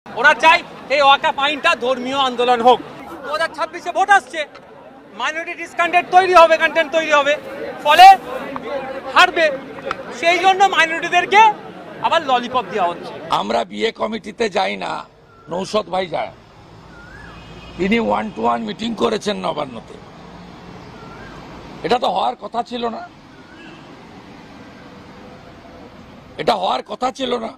ওরা চায় এই ওয়াকাফ আইনটা ধর্মীয় আন্দোলন হোক। 2026-এ ভোট আসছে, মাইনরিটি ডিসকন্টেন্ট তৈরি হবে, ফলে হারবে। সেই জন্য মাইনরিটিদেরকে আবার ললিপপ দেওয়া হচ্ছে। আমরা বিয়ে কমিটিতে যাই না, নৌশদ ভাই যায়। তিনি 1-to-1 মিটিং করেছেন নবান্নতে। এটা তো হওয়ার কথা ছিল না, এটা হওয়ার কথা ছিল না।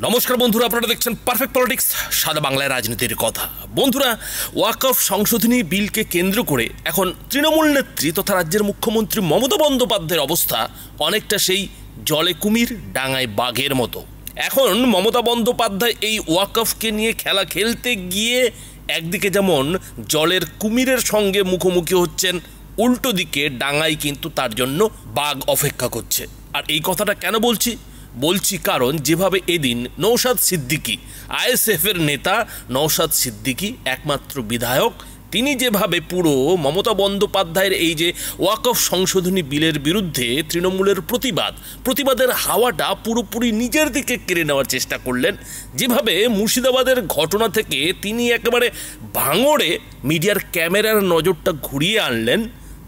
নমস্কার বন্ধুরা, আপনারা দেখছেন পারফেক্ট পলিটিক্স, সাদা বাংলায় রাজনীতির কথা। বন্ধুরা, ওয়াকফ সংশোধনী বিলকে কেন্দ্র করে এখন তৃণমূল নেত্রী তথা রাজ্যের মুখ্যমন্ত্রী মমতা বন্দ্যোপাধ্যায়ের অবস্থা অনেকটা সেই জলে কুমির ডাঙায় বাঘের মতো। এখন মমতা বন্দ্যোপাধ্যায় এই ওয়াকফকে নিয়ে খেলা খেলতে গিয়ে একদিকে যেমন জলের কুমিরের সঙ্গে মুখোমুখি হচ্ছেন, উল্টো দিকে ডাঙায় কিন্তু তার জন্য বাঘ অপেক্ষা করছে। আর এই কথাটা কেন বলছি কারণ যেভাবে এদিন নওশাদ সিদ্দিকী, আইএসএফের নেতা নওশাদ সিদ্দিকী একমাত্র বিধায়ক, তিনি যেভাবে পুরো মমতা বন্দ্যোপাধ্যায়ের এই যে ওয়াকফ সংশোধনী বিলের বিরুদ্ধে তৃণমূলের প্রতিবাদের হাওয়াটা পুরোপুরি নিজের দিকে কেড়ে নেওয়ার চেষ্টা করলেন, যেভাবে মুর্শিদাবাদের ঘটনা থেকে তিনি একেবারে ভাঙড়ে মিডিয়ার ক্যামেরার নজরটা ঘুরিয়ে আনলেন,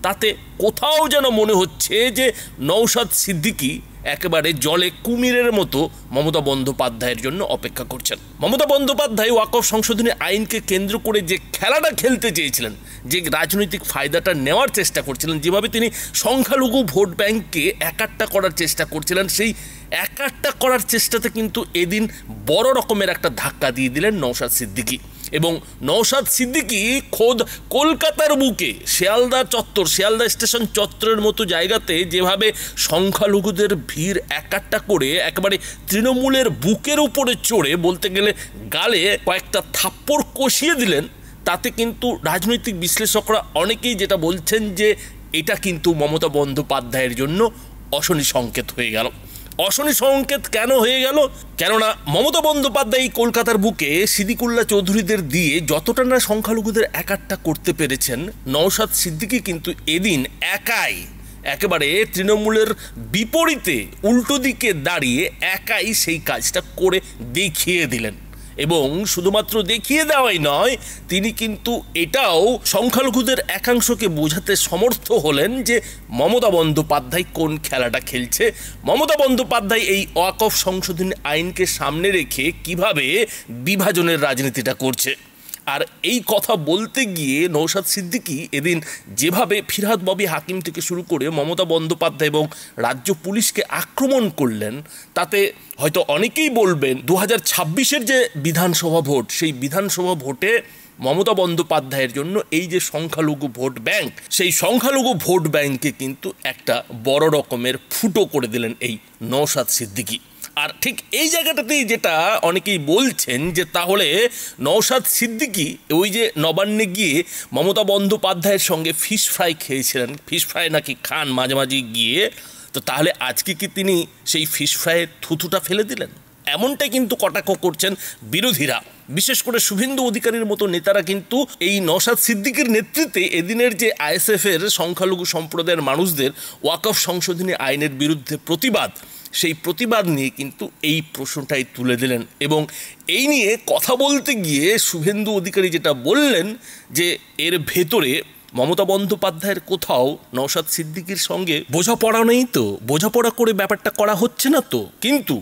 তাতে কোথাও যেন মনে হচ্ছে যে নওশাদ সিদ্দিকী একেবারে জলে কুমিরের মতো মমতা বন্দ্যোপাধ্যায়ের জন্য অপেক্ষা করছেন। মমতা বন্দ্যোপাধ্যায় ওয়াকফ সংশোধনী আইনকে কেন্দ্র করে যে খেলাটা খেলতে চেয়েছিলেন, যে রাজনৈতিক ফায়দাটা নেওয়ার চেষ্টা করছিলেন, যেভাবে তিনি সংখ্যালঘু ভোট ব্যাংককে একাট্টা করার চেষ্টা করছিলেন, সেই একাট্টা করার চেষ্টাতে কিন্তু এদিন বড় রকমের একটা ধাক্কা দিয়ে দিলেন নওশাদ সিদ্দিকী। এবং নওশাদ সিদ্দিকী খোদ কলকাতার বুকে শিয়ালদা স্টেশন চত্বরের মতো জায়গাতে যেভাবে সংখ্যালঘুদের ভিড় একাট্টা করে একেবারে তৃণমূলের বুকের উপরে চড়ে বলতে গেলে গালে কয়েকটা থাপ্পড় কষিয়ে দিলেন, তাতে কিন্তু রাজনৈতিক বিশ্লেষকরা অনেকেই যেটা বলছেন যে এটা কিন্তু মমতা বন্দ্যোপাধ্যায়ের জন্য অশনি সংকেত হয়ে গেল। অশনি সংকেত কেন হয়ে গেল? কেননা মমতা বন্দ্যোপাধ্যায় কলকাতার বুকে সিদ্দিকুল্লাহ চৌধুরীদের দিয়ে যতটা না সংখ্যালঘুদের একাট্টা করতে পেরেছেন, নওশাদ সিদ্দিকী কিন্তু এদিন একাই একেবারে তৃণমূলের বিপরীতে উল্টো দিকে দাঁড়িয়ে একাই সেই কাজটা করে দেখিয়ে দিলেন। এবং শুধুমাত্র দেখিয়ে দেওয়াই নয়, তিনি কিন্তু এটাও সংখ্যালঘুদের একাংশকে বোঝাতে সমর্থ হলেন যে মমতা বন্দ্যোপাধ্যায় কোন খেলাটা খেলছে, মমতা বন্দ্যোপাধ্যায় এই ওয়াকফ সংশোধনী আইনকে সামনে রেখে কিভাবে বিভাজনের রাজনীতিটা করছে। আর এই কথা বলতে গিয়ে নওশাদ সিদ্দিকী এদিন যেভাবে ফিরহাদ ববি হাকিম থেকে শুরু করে মমতা বন্দ্যোপাধ্যায় এবং রাজ্য পুলিশকে আক্রমণ করলেন, তাতে হয়তো অনেকেই বলবেন 2026-এর যে বিধানসভা ভোট, সেই বিধানসভা ভোটে মমতা বন্দ্যোপাধ্যায়ের জন্য এই যে সংখ্যালঘু ভোট ব্যাংক, সেই সংখ্যালঘু ভোট ব্যাংকে কিন্তু একটা বড় রকমের ফুটো করে দিলেন এই নওশাদ সিদ্দিকী। আর ঠিক এই জায়গাটাতেই যেটা অনেকেই বলছেন যে তাহলে নওশাদ সিদ্দিকী ওই যে নবান্নে গিয়ে মমতা বন্দ্যোপাধ্যায়ের সঙ্গে ফিশ ফ্রাই খেয়েছিলেন, ফিশ ফ্রাই নাকি খান মাঝে মাঝে গিয়ে, তো তাহলে আজকে কি তিনি সেই ফিশ ফ্রাইয়ের থুথুটা ফেলে দিলেন? এমনটাই কিন্তু কটাক্ষ করছেন বিরোধীরা। বিশেষ করে শুভেন্দু অধিকারীর মতো নেতারা কিন্তু এই নওশাদ সিদ্দিকীর নেতৃত্বে এদিনের যে আইএসএফের সংখ্যালঘু সম্প্রদায়ের মানুষদের ওয়াকফ সংশোধনী আইনের বিরুদ্ধে সেই প্রতিবাদ নিয়ে কিন্তু এই প্রশ্নটাই তুলে দিলেন। এবং এই নিয়ে কথা বলতে গিয়ে শুভেন্দু অধিকারী যেটা বললেন যে এর ভেতরে মমতা বন্দ্যোপাধ্যায়ের কোথাও নওশাদ সিদ্দিকীর সঙ্গে বোঝাপড়া নেই, তো বোঝাপড়া করে ব্যাপারটা করা হচ্ছে না তো, কিন্তু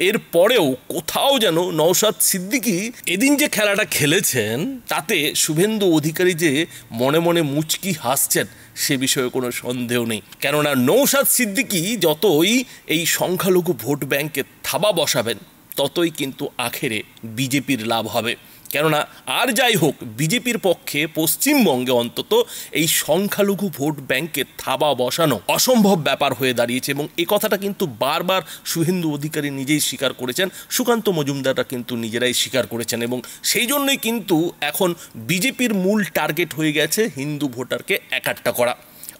এর পরেও কোথাও যেন নওশাদ সিদ্দিকী এদিন যে খেলাটা খেলেছেন তাতে শুভেন্দু অধিকারী যে মনে মনে মুচকি হাসছেন সে বিষয়ে কোনো সন্দেহ নেই। কেননা নওশাদ সিদ্দিকী যতই এই সংখ্যালঘু ভোট ব্যাংকে থাবা বসাবেন, ততই কিন্তু আখেরে বিজেপির লাভ হবে। কেননা আর যাই হোক, বিজেপির পক্ষে পশ্চিমবঙ্গে অন্তত এই সংখ্যালঘু ভোট ব্যাংকে থাবা বসানো অসম্ভব ব্যাপার হয়ে দাঁড়িয়েছে। এবং এই কথাটা কিন্তু বারবার শুভেন্দু অধিকারী নিজেই স্বীকার করেছেন, সুকান্ত মজুমদাররা কিন্তু নিজেরাই স্বীকার করেছেন। এবং সেই জন্যই কিন্তু এখন বিজেপির মূল টার্গেট হয়ে গেছে হিন্দু ভোটারকে একাট্টা করা।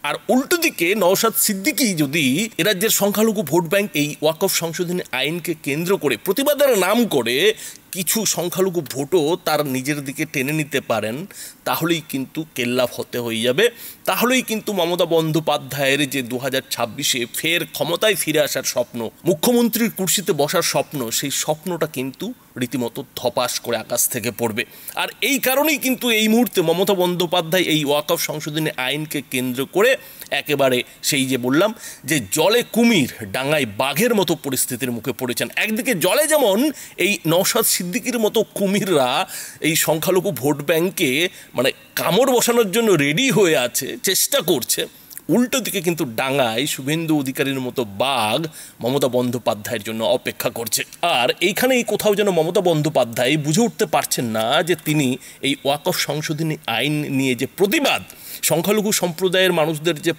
আর উল্টো দিকে নওশাদ সিদ্দিকী যদি রাজ্যের সংখ্যালঘু ভোট ব্যাংক এই ওয়াকফ সংশোধনী আইনকে কেন্দ্র করে প্রতিবাদের নাম করে কিছু সংখ্যালঘু ভোটও তার নিজের দিকে টেনে নিতে পারেন, তাহলেই কিন্তু কেল্লা ফতে হয়ে যাবে। তাহলেই কিন্তু মমতা বন্দ্যোপাধ্যায়ের যে 2026-এ ফের ক্ষমতায় ফিরে আসার স্বপ্ন, মুখ্যমন্ত্রীর কুর্সিতে বসার স্বপ্ন, সেই স্বপ্নটা কিন্তু রীতিমতো ধপাস করে আকাশ থেকে পড়বে। আর এই কারণেই কিন্তু এই মুহূর্তে মমতা বন্দ্যোপাধ্যায় এই ওয়াকফ সংশোধনী আইনকে কেন্দ্র করে একেবারে সেই যে বললাম যে জলে কুমির ডাঙায় বাঘের মতো পরিস্থিতির মুখে পড়েছেন। একদিকে জলে যেমন এই নওশাদ সিদ্দিকীর মতো কুমিররা এই সংখ্যালঘু ভোট ব্যাংকে মানে কামড় বসানোর জন্য রেডি হয়ে আছে, চেষ্টা করছে, উল্টো দিকে কিন্তু ডাঙায় শুভেন্দু অধিকারীর মতো বাঘ মমতা বন্দ্যোপাধ্যায়ের জন্য অপেক্ষা করছে। আর এইখানেই কোথাও যেন মমতা বন্দ্যোপাধ্যায় বুঝে উঠতে পারছেন না যে তিনি এই ওয়াকফ সংশোধনী আইন নিয়ে যে প্রতিবাদ, সংখ্যালঘু সম্প্রদায়ের মানুষদের যে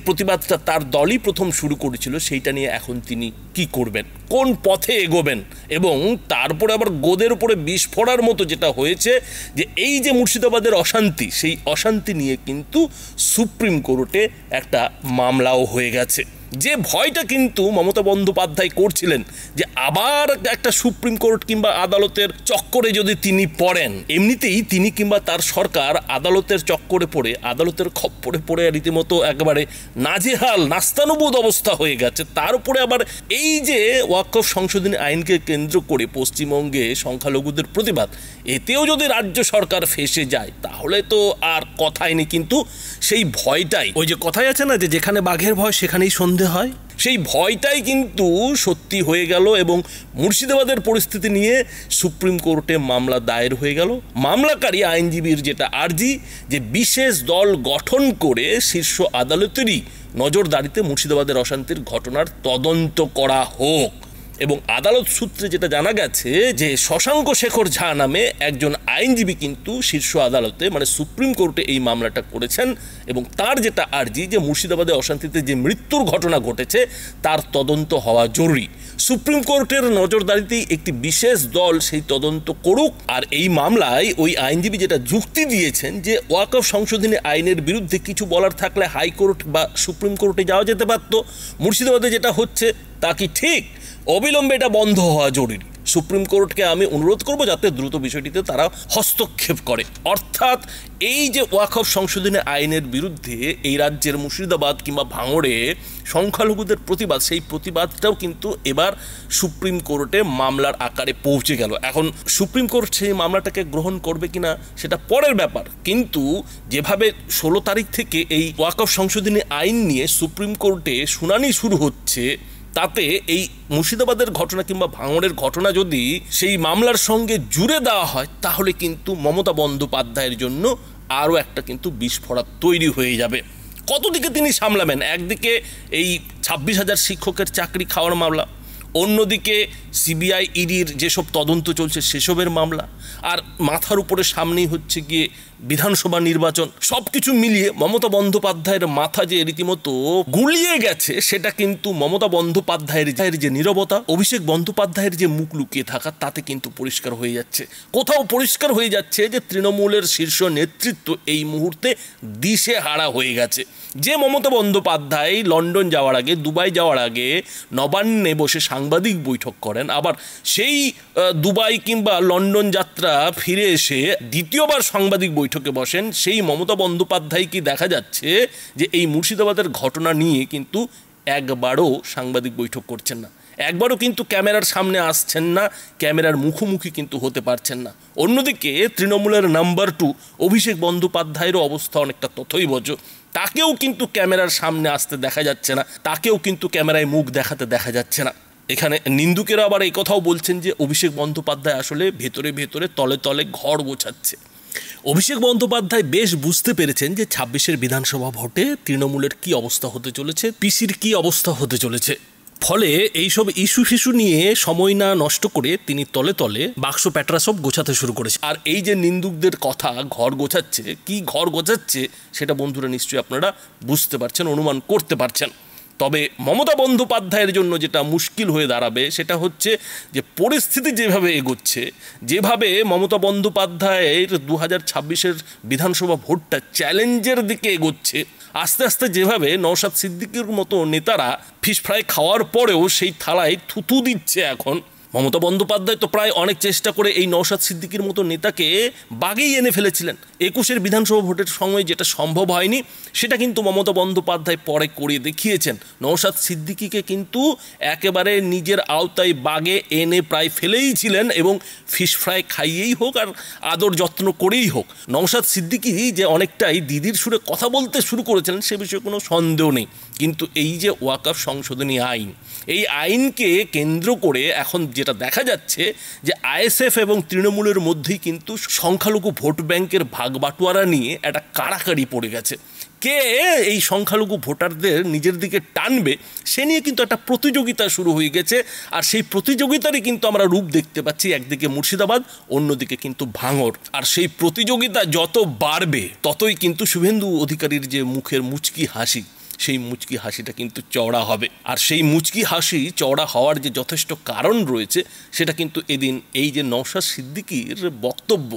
প্রতিবাদটা তার দলই প্রথম শুরু করেছিল, সেইটা নিয়ে এখন তিনি কি করবেন, কোন পথে এগোবেন। এবং তারপরে আবার গোদের উপরে বিষ ফোড়ার মতো যেটা হয়েছে যে এই যে মুর্শিদাবাদের অশান্তি, সেই অশান্তি নিয়ে কিন্তু সুপ্রিম কোর্টে একটা মামলাও হয়ে গেছে। যে ভয়টা কিন্তু মমতা বন্দ্যোপাধ্যায় করছিলেন যে আবার একটা সুপ্রিম কোর্ট কিংবা আদালতের চক্করে যদি তিনি পড়েন, এমনিতেই তিনি কিংবা তার সরকার আদালতের চক্করে পড়ে, আদালতের খপ্পরে পড়ে রীতিমতো একেবারে নাজেহাল নাস্তানুবোধ অবস্থা হয়ে গেছে। তার উপরে আবার এই যে ওয়াকফ সংশোধনী আইনকে কেন্দ্র করে পশ্চিমবঙ্গে সংখ্যালঘুদের প্রতিবাদ, এতেও যদি রাজ্য সরকার ফেঁসে যায় তাহলে তো আর কথাই নেই। কিন্তু সেই ভয়টাই, ওই যে কথাই আছে না যে যেখানে বাঘের ভয় সেখানেই সন্ধে হয়, সেই ভয়টাই কিন্তু সত্যি হয়ে গেল। এবং মুর্শিদাবাদের পরিস্থিতি নিয়ে সুপ্রিম কোর্টে মামলা দায়ের হয়ে গেল। মামলাকারী আইনজীবীর যেটা আর্জি যে বিশেষ দল গঠন করে শীর্ষ আদালতেরই নজরদারিতে মুর্শিদাবাদের অশান্তির ঘটনার তদন্ত করা হোক। এবং আদালত সূত্রে যেটা জানা গেছে যে শশাঙ্ক শেখর ঝা নামে একজন আইনজীবী কিন্তু শীর্ষ আদালতে মানে সুপ্রিম কোর্টে এই মামলাটা করেছেন। এবং তার যেটা আর্জি যে মুর্শিদাবাদে অশান্তিতে যে মৃত্যুর ঘটনা ঘটেছে তার তদন্ত হওয়া জরুরি। সুপ্রিম কোর্টের নজরদারিতেই একটি বিশেষ দল সেই তদন্ত করুক। আর এই মামলায় ওই আইনজীবী যেটা যুক্তি দিয়েছেন যে ওয়াকফ সংশোধনী আইনের বিরুদ্ধে কিছু বলার থাকলে হাইকোর্ট বা সুপ্রিম কোর্টে যাওয়া যেতে পারত। মুর্শিদাবাদে যেটা হচ্ছে তা কি ঠিক? অবিলম্বে এটা বন্ধ হওয়া জরুরি। সুপ্রিম কোর্টকে আমি অনুরোধ করব যাতে দ্রুত বিষয়টিতে তারা হস্তক্ষেপ করে। অর্থাৎ এই যে ওয়াকফ সংশোধনী আইনের বিরুদ্ধে এই রাজ্যের মুর্শিদাবাদ কিংবা ভাঙড়ে সংখ্যালঘুদের প্রতিবাদ, সেই প্রতিবাদটাও কিন্তু এবার সুপ্রিম কোর্টে মামলার আকারে পৌঁছে গেল। এখন সুপ্রিম কোর্ট সেই মামলাটাকে গ্রহণ করবে কিনা সেটা পরের ব্যাপার। কিন্তু যেভাবে 16 তারিখ থেকে এই ওয়াকফ সংশোধনী আইন নিয়ে সুপ্রিম কোর্টে শুনানি শুরু হচ্ছে, তাতে এই মুর্শিদাবাদের ঘটনা কিংবা ভাঙড়ের ঘটনা যদি সেই মামলার সঙ্গে জুড়ে দেওয়া হয় তাহলে কিন্তু মমতা বন্দ্যোপাধ্যায়ের জন্য আরও একটা কিন্তু বিস্ফোরক তৈরি হয়ে যাবে। কত দিকে তিনি সামলাবেন? একদিকে এই 26,000 শিক্ষকের চাকরি খাওয়ার মামলা, অন্যদিকে সিবিআই ইডির যেসব তদন্ত চলছে সেসবের মামলা, আর মাথার উপরে সামনেই হচ্ছে গিয়ে বিধানসভা নির্বাচন। সব কিছু মিলিয়ে মমতা বন্দ্যোপাধ্যায়ের মাথা যে রীতিমতো গুলিয়ে গেছে সেটা কিন্তু মমতা বন্দ্যোপাধ্যায়ের যে নীরবতা, অভিষেক বন্দ্যোপাধ্যায়ের যে মুখ লুকিয়ে থাকা, তাতে কিন্তু পরিষ্কার হয়ে যাচ্ছে। কোথাও পরিষ্কার হয়ে যাচ্ছে যে তৃণমূলের শীর্ষ নেতৃত্ব এই মুহূর্তে দিশেহারা হয়ে গেছে। যে মমতা বন্দ্যোপাধ্যায় লন্ডন যাওয়ার আগে, দুবাই যাওয়ার আগে নবান্নে বসে সাংবাদিক বৈঠক করেন, আবার সেই দুবাই কিংবা লন্ডন যাত্রা ফিরে এসে দ্বিতীয়বার সাংবাদিক বৈঠকে বসেন, সেই মমতা বন্দ্যোপাধ্যায় কি দেখা যাচ্ছে যে এই মুর্শিদাবাদের ঘটনা নিয়ে কিন্তু একবারও সাংবাদিক বৈঠক করছেন না, একবারও কিন্তু ক্যামেরার সামনে আসছেন না, ক্যামেরার মুখোমুখি কিন্তু হতে পারছেন না। অন্যদিকে তৃণমূলের নাম্বার 2 অভিষেক বন্দ্যোপাধ্যায়েরও অবস্থা অনেকটা তথৈবচ। তাকেও কিন্তু ক্যামেরার সামনে আসতে দেখা যাচ্ছে না, তাকেও কিন্তু ক্যামেরায় মুখ দেখাতে দেখা যাচ্ছে না। এখানে নিন্দুকেরা আবার এই কথাও বলছেন যে অভিষেক বন্দ্যোপাধ্যায় আসলে ভেতরে ভেতরে তলে তলে ঘর গোছাচ্ছে। অভিষেক বন্দ্যোপাধ্যায় বেশ বুঝতে পেরেছেন যে 26-এর বিধানসভা ভোটে তৃণমূলের কি অবস্থা হতে চলেছে, পিসির কি অবস্থা হতে চলেছে। ফলে এইসব ইস্যু নিয়ে সময় না নষ্ট করে তিনি তলে তলে বাক্স প্যাটরা সব গোছাতে শুরু করেছে। আর এই যে নিন্দুকদের কথা ঘর গোছাচ্ছে, কি ঘর গোছাচ্ছে সেটা বন্ধুরা নিশ্চয়ই আপনারা বুঝতে পারছেন, অনুমান করতে পারছেন। তবে মমতা বন্দ্যোপাধ্যায়ের জন্য যেটা মুশকিল হয়ে দাঁড়াবে সেটা হচ্ছে যে পরিস্থিতি যেভাবে এগোচ্ছে, যেভাবে মমতা বন্দ্যোপাধ্যায়ের 2026-এর বিধানসভা ভোটটা চ্যালেঞ্জের দিকে এগোচ্ছে, আস্তে আস্তে যেভাবে নওশাদ সিদ্দিকীর মতো নেতারা ফিশ ফ্রাই খাওয়ার পরেও সেই থালায় থুতু দিচ্ছে এখন, মমতা বন্দ্যোপাধ্যায় তো প্রায় অনেক চেষ্টা করে এই নওশাদ সিদ্দিকীর মতো নেতাকে বাগেই এনে ফেলেছিলেন। 21-এর বিধানসভা ভোটের সময় যেটা সম্ভব হয়নি সেটা কিন্তু মমতা বন্দ্যোপাধ্যায় পরে করে দেখিয়েছেন। নওশাদ সিদ্দিকীকে কিন্তু একেবারে নিজের আওতায় বাগে এনে প্রায় ফেলেই ছিলেন, এবং ফিশ ফ্রাই খাইয়েই হোক আর আদর যত্ন করেই হোক। নওশাদ সিদ্দিকী যে অনেকটাই দিদির সুরে কথা বলতে শুরু করেছিলেন সে বিষয়ে কোনো সন্দেহ নেই, কিন্তু এই যে ওয়াকফ সংশোধনী আইন, এই আইনকে কেন্দ্র করে এখন যেটা দেখা যাচ্ছে যে আইএসএফ এবং তৃণমূলের মধ্যেই কিন্তু সংখ্যালঘু ভোট ব্যাংকের ভাগবাটোয়ারা নিয়ে একটা কাড়াকাড়ি পড়ে গেছে। কে এই সংখ্যালঘু ভোটারদের নিজের দিকে টানবে সে নিয়ে কিন্তু একটা প্রতিযোগিতা শুরু হয়ে গেছে, আর সেই প্রতিযোগিতারই কিন্তু আমরা রূপ দেখতে পাচ্ছি, একদিকে মুর্শিদাবাদ, অন্যদিকে কিন্তু ভাঙড়। আর সেই প্রতিযোগিতা যত বাড়বে ততই কিন্তু শুভেন্দু অধিকারীর যে মুখের মুচকি হাসি, সেই মুচকি হাসিটা কিন্তু চওড়া হবে। আর সেই মুচকি হাসি চওড়া হওয়ার যে যথেষ্ট কারণ রয়েছে সেটা কিন্তু এদিন এই যে নওশাদ সিদ্দিকীর বক্তব্য,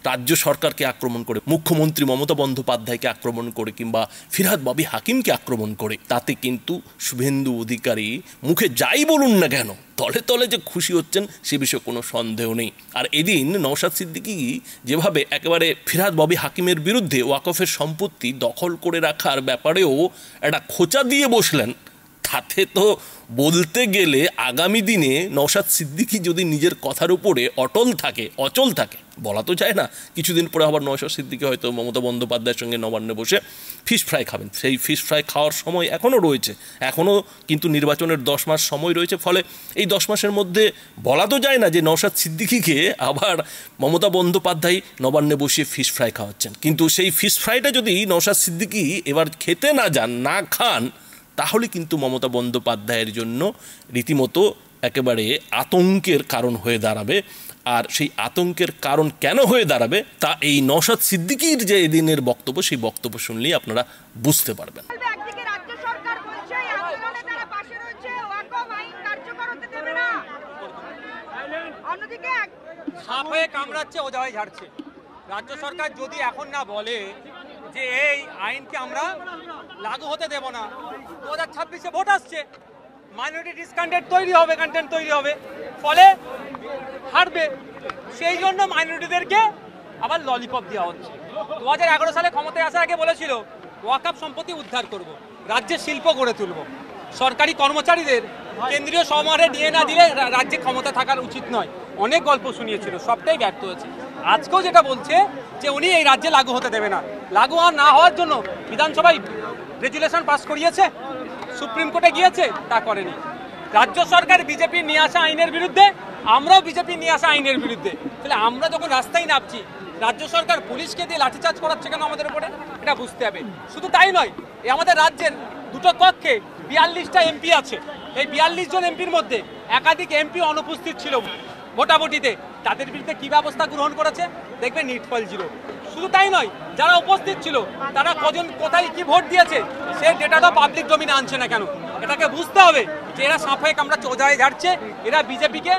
রাজ্য সরকারকে আক্রমণ করে, মুখ্যমন্ত্রী মমতা বন্দ্যোপাধ্যায়কে আক্রমণ করে কিংবা ফিরহাদ বাবি হাকিমকে আক্রমণ করে, তাতে কিন্তু শুভেন্দু অধিকারী মুখে যাই বলুন না কেন তলে তলে যে খুশি হচ্ছেন সে বিষয়ে কোনো সন্দেহ নেই। আর এদিন নওশাদ সিদ্দিকী যেভাবে একেবারে ফিরহাদ বাবি হাকিমের বিরুদ্ধে ওয়াকফের সম্পত্তি দখল করে রাখার ব্যাপারেও একটা খোঁচা দিয়ে বসলেন, তাতে তো বলতে গেলে আগামী দিনে নওশাদ সিদ্দিকী যদি নিজের কথার উপরে অটল থাকে, অচল থাকে, বলা তো যায় না, কিছুদিন পরে আবার নওশাদ সিদ্দিকী হয়তো মমতা বন্দ্যোপাধ্যায়ের সঙ্গে নবান্নে বসে ফিশ ফ্রাই খাবেন। সেই ফিশ ফ্রাই খাওয়ার সময় এখনও রয়েছে, এখনও কিন্তু নির্বাচনের 10 মাস সময় রয়েছে। ফলে এই 10 মাসের মধ্যে বলা তো যায় না যে নওশাদ সিদ্দিকীকে আবার মমতা বন্দ্যোপাধ্যায় নবান্নে বসিয়ে ফিশ ফ্রাই খাওয়াচ্ছেন। কিন্তু সেই ফিশ ফ্রাইটা যদি নওশাদ সিদ্দিকী এবার খেতে না যান, না খান, তাহলে কিন্তু মমতা বন্দ্যোপাধ্যায়ের জন্য রীতিমতো একেবারে আতঙ্কের কারণ হয়ে দাঁড়াবে। আর সেই আতঙ্কের কারণ কেন হয়ে দাঁড়াবে তা এই নওশাদ সিদ্দিকীর যে এদিনের বক্তব্য, সেই বক্তব্য শুনলেই আপনারা বুঝতে পারবেন। সাপ হয়ে কামড়াচ্ছে, ওজা হয়ে ঝাড়ছে। রাজ্য সরকার যদি এখন না বলে যে এই আইনকে আমরা লাগু হতে দেব না, 2026-এ ভোট আসছে, মাইনরিটি ডিসকান্টেন্ট তৈরি হবে, কন্টেন্ট তৈরি হবে, ফলে হারবে। সেই জন্য মাইনরিটিদেরকে আবার ললিপপ দেওয়া হচ্ছে। 2011 সালে ক্ষমতায় আসার আগে বলেছিল ওয়াকফ সম্পত্তি উদ্ধার করব, রাজ্যে শিল্প গড়ে তুলব, সরকারি কর্মচারীদের কেন্দ্রীয় সমাহারে নিয়ে না দিলে রাজ্যে ক্ষমতা থাকার উচিত নয়। অনেক গল্প শুনিয়েছিল, সবটাই ব্যর্থ হয়েছে। আজকেও যেটা বলছে যে উনি এই রাজ্যে লাগু হতে দেবে না, লাগু না হওয়ার জন্য বিধানসভায় রেজুলেশন পাস করিয়েছে, সুপ্রিম কোর্টে গিয়েছে, তা করেনি। রাজ্য সরকার বিজেপি নিয়ে আসা আইনের বিরুদ্ধে, আমরাও বিজেপি নিয়ে আসা আইনের বিরুদ্ধে। তাহলে আমরা যখন রাস্তায় নামছি, রাজ্য সরকার পুলিশকে দিয়ে লাঠিচার্জ করাচ্ছে কেন আমাদের উপরে, এটা বুঝতে হবে। শুধু তাই নয়, এই আমাদের রাজ্যের দুটো কক্ষে 42টা এমপি আছে। এই 42 জন এমপির মধ্যে একাধিক এমপি অনুপস্থিত ছিল ভোটাভুটিতে, তাদের বিরুদ্ধে কি ব্যবস্থা গ্রহণ করেছে দেখবেন, নিটফল 0। শুধু তাই নয়, যারা উপস্থিত ছিল তারা কজন কোথায় কি ভোট দিয়েছে সে ডেটাটা পাবলিক ডোমিনে আনছে না কেন। এটাকে বুঝতে হবে যে এরা সাপ হয়ে কামড়া চোজায় ঝাড়ছে, এরা বিজেপিকে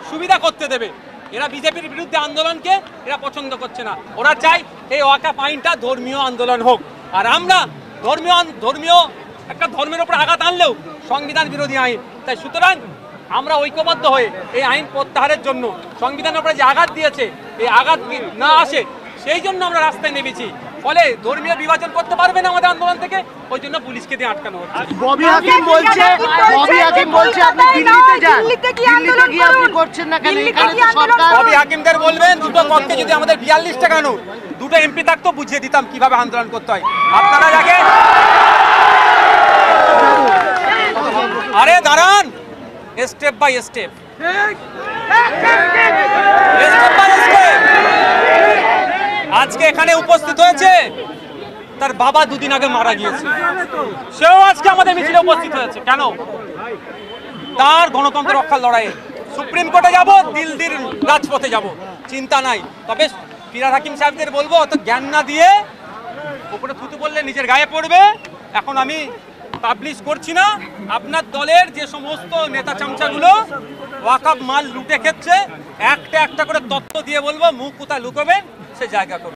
সুবিধা করতে দেবে, এরা বিজেপির বিরুদ্ধে আন্দোলনকে এরা পছন্দ করছে না। ওরা চায় এই ওয়াকফ আইনটা ধর্মীয় আন্দোলন হোক, আর আমরা ধর্মীয় একটা ধর্মের উপর আঘাত আনলেও সংবিধান বিরোধী আইন। তাই সুতরাং আমরা ঐক্যবদ্ধ হয়ে এই আইন প্রত্যাহারের জন্য, সংবিধানের উপরে যে আঘাত দিয়েছে এই আঘাত না আসে সেই জন্য আমরা রাস্তায় নেমেছি। ফলে ধর্মীয় বিভাজন করতে পারবে না আমাদের আন্দোলন থেকে, ওই জন্য পুলিশকে দিয়ে আটকানো হচ্ছে। ববি হাকিম বলছে আপনি দিল্লিতে যান, দিল্লিতে গিয়ে আপনি করছেন না কেন? এখানে তো সরকার। ববি হাকিমদের বলবেন দুটো কক্ষে যদি আমাদের 42টা কেন, দুটো এমপি থাকতো বুঝিয়ে দিতাম কিভাবে আন্দোলন করতে হয়। আপনারা দেখেন, আরে দাঁড়ান, স্টেপ বাই স্টেপ, আজকে এখানে উপস্থিত হয়েছে তার বাবা 2 দিন আগে মারা গিয়েছে, সেও আজকে আমাদের মিছিলে উপস্থিত হয়েছে। কেন? তার গণতন্ত্র রক্ষার লড়াইয়ে সুপ্রিম কোর্টে যাব, দিল্লির রাজপথে যাব, চিন্তা নাই। তবে ফিরহাদ হাকিম সাহেবদের বলবো অত জ্ঞান না দিয়ে উপরে থুতু বললে নিজের গায়ে পড়বে। এখন আমি পাবলিশ করছি না, আপনার দলের যে সমস্ত নেতা চামচাগুলো ওয়াকফ মাল লুটে খেচ্ছে একটা একটা করে তথ্য দিয়ে বলবো, মুখ কোথায় লুকোবেন সে জায়গা করবেন।